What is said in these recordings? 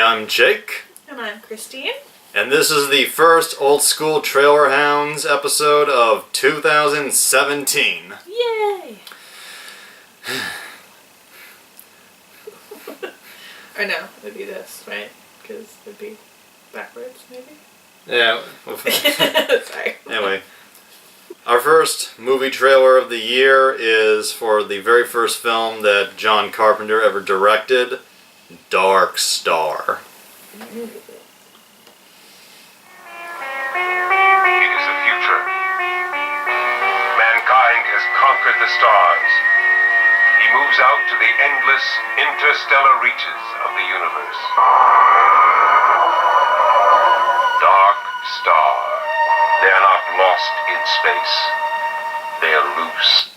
I'm Jake. And I'm Christine. And this is the first Old School Trailer Hounds episode of 2017. Yay! Or no, it'd be this, right? Because it'd be backwards, maybe? Yeah. Sorry. Anyway, our first movie trailer of the year is for the very first film that John Carpenter ever directed, Dark Star. It is the future. Mankind has conquered the stars. He moves out to the endless interstellar reaches of the universe. Dark Star. They are not lost in space. They are loose.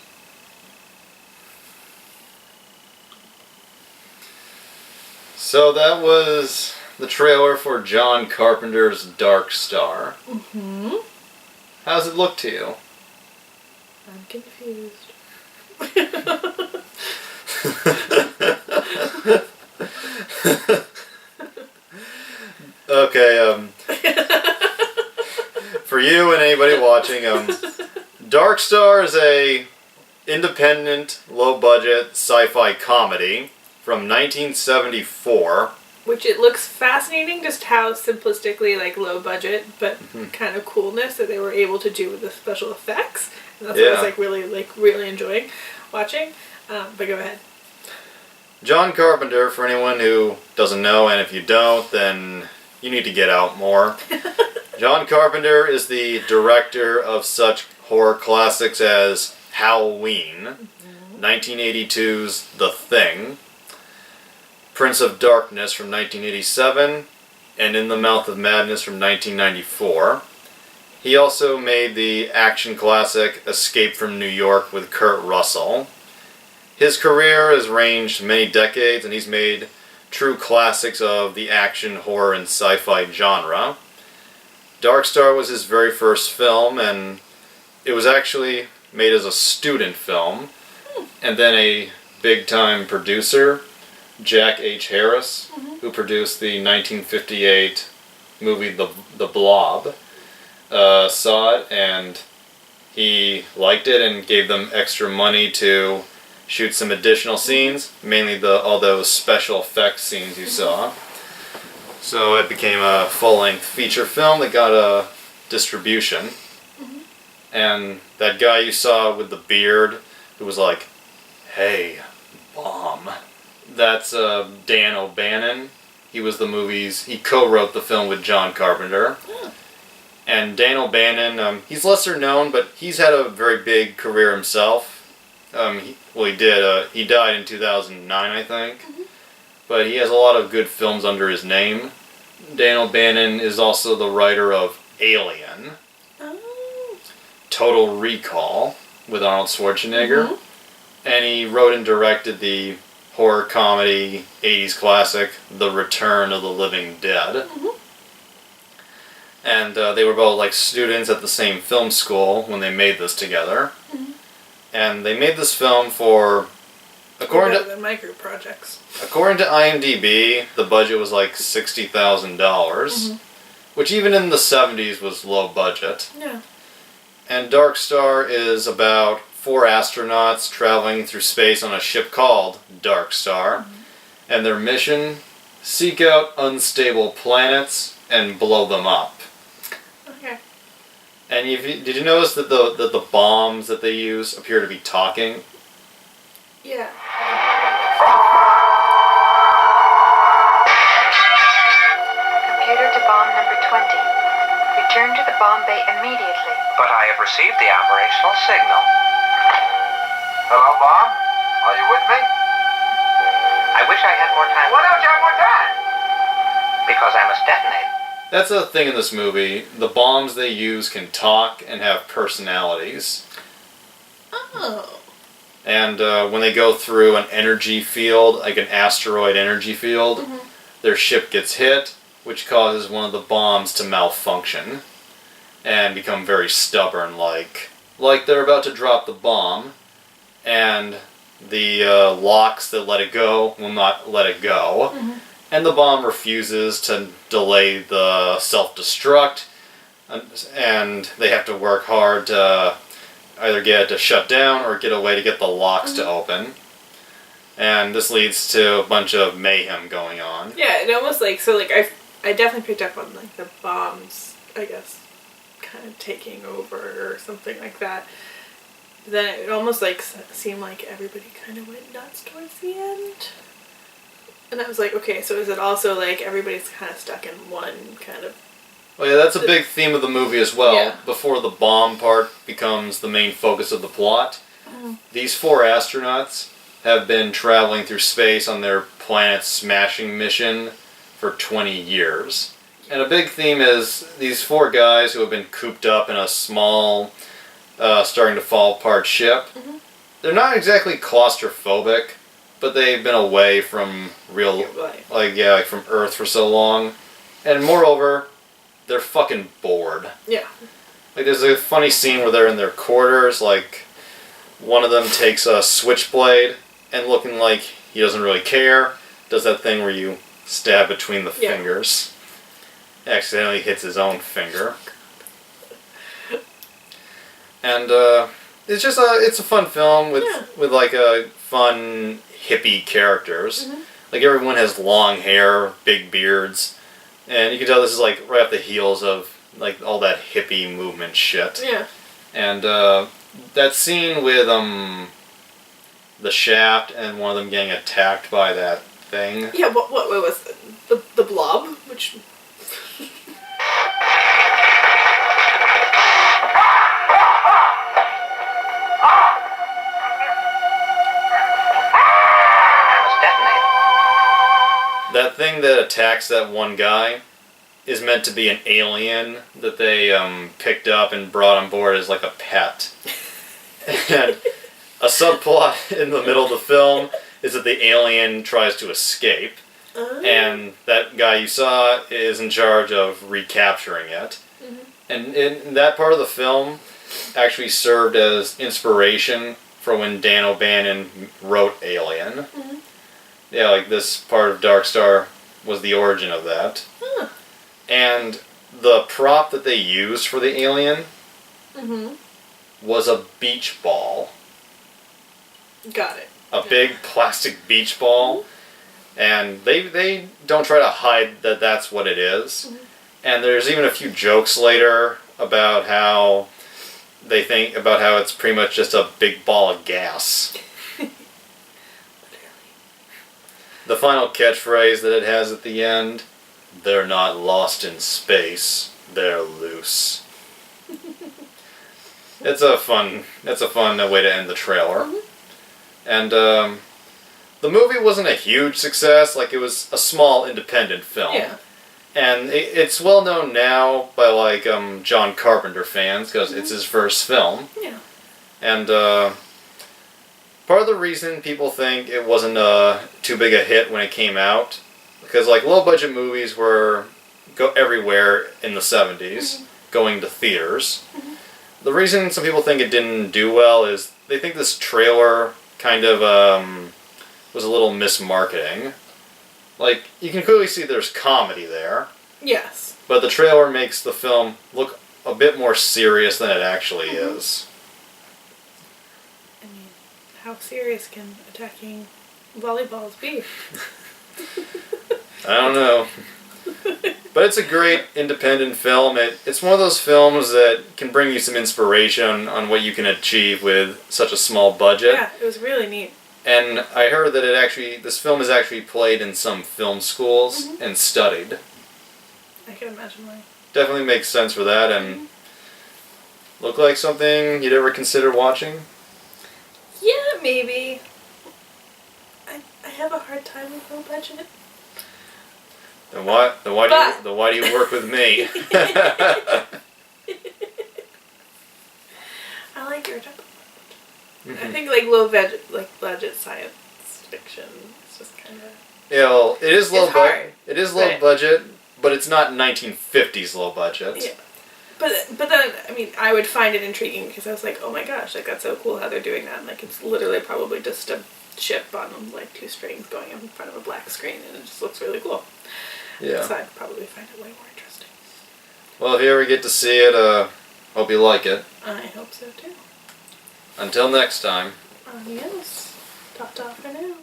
So that was the trailer for John Carpenter's Dark Star. Mm-hmm. How does it look to you? I'm confused. Okay, for you and anybody watching, Dark Star is a independent, low-budget sci-fi comedy from 1974. Which it looks fascinating just how simplistically, low budget, but kind of coolness that they were able to do with the special effects. And that's what I was really enjoying watching. But go ahead. John Carpenter, for anyone who doesn't know, and if you don't, then you need to get out more. John Carpenter is the director of such horror classics as Halloween, 1982's The Thing, Prince of Darkness from 1987, and In the Mouth of Madness from 1994. He also made the action classic Escape from New York with Kurt Russell. His career has ranged many decades, and he's made true classics of the action, horror, and sci-fi genre. Dark Star was his very first film, and it was actually made as a student film. And then a big-time producer, Jack H. Harris, who produced the 1958 movie The Blob, saw it, and he liked it and gave them extra money to shoot some additional scenes, mainly all those special effects scenes you saw. So it became a full-length feature film that got a distribution. And that guy you saw with the beard, who was like, "Hey, bomb," that's Dan O'Bannon. He co-wrote the film with John Carpenter. And Dan O'Bannon, he's lesser known, but he's had a very big career himself. He did. He died in 2009, I think. But he has a lot of good films under his name. Dan O'Bannon is also the writer of Alien, Total Recall with Arnold Schwarzenegger, and he wrote and directed the horror comedy 80s classic The Return of the Living Dead. And they were both students at the same film school when they made this together. And they made this film for, according to my group projects. According to IMDb, the budget was $60,000, which even in the 70s was low budget. Yeah. And Dark Star is about 4 astronauts traveling through space on a ship called Dark Star, and their mission: seek out unstable planets and blow them up. Okay. And did you notice that the bombs that they use appear to be talking? Yeah. Computer to bomb number 20. Return to the bomb bay immediately. But I have received the operational signal. Hello, Bob? Are you with me? I wish I had more time. Why don't you have more time? Because I must detonate. That's a thing in this movie. The bombs they use can talk and have personalities. Oh. And when they go through an energy field, like an asteroid energy field, their ship gets hit, which causes one of the bombs to malfunction and become very stubborn, like they're about to drop the bomb, and the locks that let it go will not let it go. and the bomb refuses to delay the self-destruct, and they have to work hard to either get it to shut down or get a way to get the locks to open. And this leads to a bunch of mayhem going on. Yeah, it almost like, so like I definitely picked up on like the bombs, I guess, kind of taking over or something like that. But then it almost like seemed like everybody kind of went nuts towards the end. And I was like, okay, so is it also like everybody's kind of stuck in one kind of... Well, yeah, that's a big theme of the movie as well. Yeah. Before the bomb part becomes the main focus of the plot, these 4 astronauts have been traveling through space on their planet-smashing mission for 20 years. And a big theme is these 4 guys who have been cooped up in a small, starting to fall apart ship. They're not exactly claustrophobic, but they've been away from real life. Like from Earth for so long. And moreover, they're fucking bored. Yeah. Like, there's a funny scene where they're in their quarters, like, one of them takes a switchblade, and looking like he doesn't really care, does that thing where you stab between the fingers. Accidentally hits his own finger. And, it's just it's a fun film with like, fun, hippie characters. Like, everyone has long hair, big beards, and you can tell this is, like, right off the heels of, like, all that hippie movement shit. Yeah. And, that scene with, the shaft and one of them getting attacked by that thing. Yeah, what was it? The blob? Which... That thing that attacks that one guy is meant to be an alien that they picked up and brought on board as like a pet. And a subplot in the middle of the film is that the alien tries to escape, and that guy you saw is in charge of recapturing it. And in that part of the film actually served as inspiration for when Dan O'Bannon wrote Alien. Yeah, like this part of Dark Star was the origin of that. And the prop that they used for the alien was a beach ball. Got it. A big plastic beach ball. And they don't try to hide that that's what it is. And there's even a few jokes later about how they think about how it's pretty much just a big ball of gas. The final catchphrase that it has at the end, they're not lost in space, they're loose. It's a fun way to end the trailer. And the movie wasn't a huge success, like it was a small independent film. Yeah. And it's well known now by like John Carpenter fans because it's his first film. Yeah. And part of the reason people think it wasn't too big a hit when it came out, because like low budget movies were go everywhere in the 70s, going to theaters. The reason some people think it didn't do well is they think this trailer kind of was a little mismarketing. Like, you can clearly see there's comedy there. Yes. But the trailer makes the film look a bit more serious than it actually is. I mean, how serious can attacking volleyballs be? I don't know. But it's a great independent film. It's one of those films that can bring you some inspiration on what you can achieve with such a small budget. Yeah, it was really neat. And I heard that this film is actually played in some film schools and studied. I can imagine why. Definitely makes sense for that, and look like something you'd ever consider watching? Yeah, maybe. I have a hard time with low budget. Then why do you work with me? I like your job. I think like low budget science fiction. It's just kind of. Yeah, well, it is low budget. It is low but- budget, but it's not 1950s low budget. Yeah. But then, I mean, I would find it intriguing because I was like, oh my gosh, like that's so cool how they're doing that. And, like, it's literally probably just a ship on like 2 strings going in front of a black screen, and it just looks really cool. Yeah. So I'd probably find it way more interesting. Well, if you ever get to see it, hope you like it. I hope so too. Until next time. Adios. Ta-ta for now.